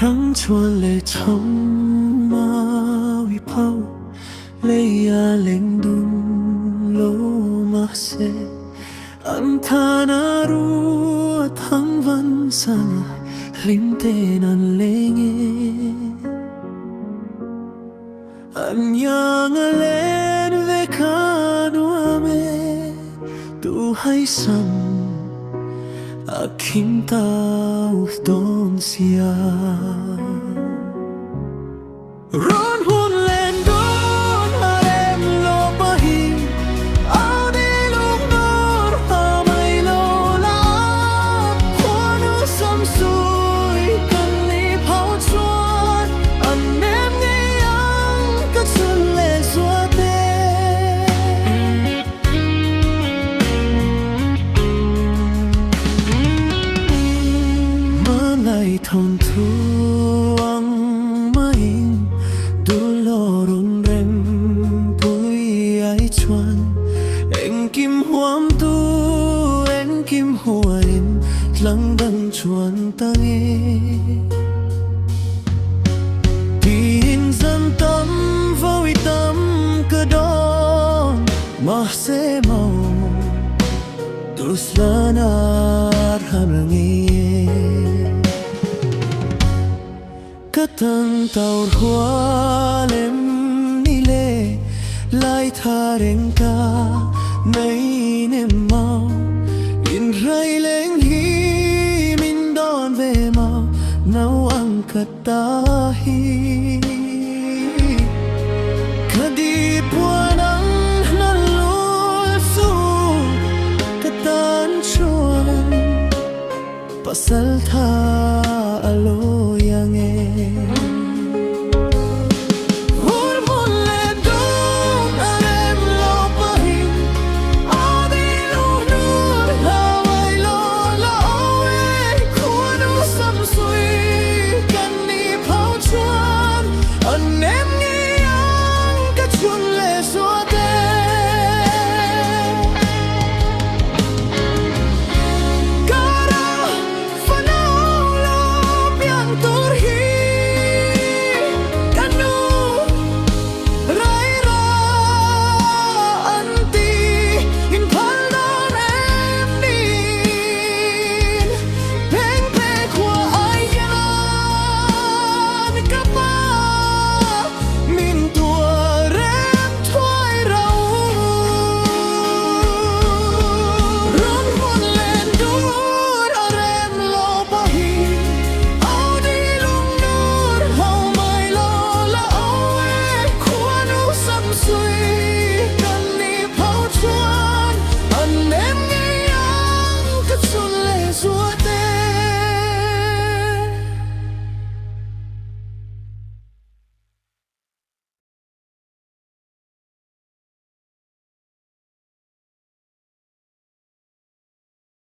รั้งชวนเลยทำมาวิภาเลยยาเล็งดุนโลมาเสอันทานารู้ทั้งวันสันลิมเตนันเลงอันยังเล่นเวคานัวเมตูให้ซ้ำaking tao doon siya Ron hun len doon harem lo pahim Ao di lung nor hamay lo la Huano sam sui kan li pao chuan An nem ngayang kat sun le suate Malay thon thuang maing du lorun rem tui ai chuan Eng kim huam tu eng kim huain tlang dang chuan tange Tin zam tam voi tam ka don ma se mau Duslanar hanangi Katang taur hoa lem nile Lai tha reng ka nay nem mau In rai leng hi min don ve mau Nau ang katahi Kadit wanang nalul su Katan chuan Pasal tha alo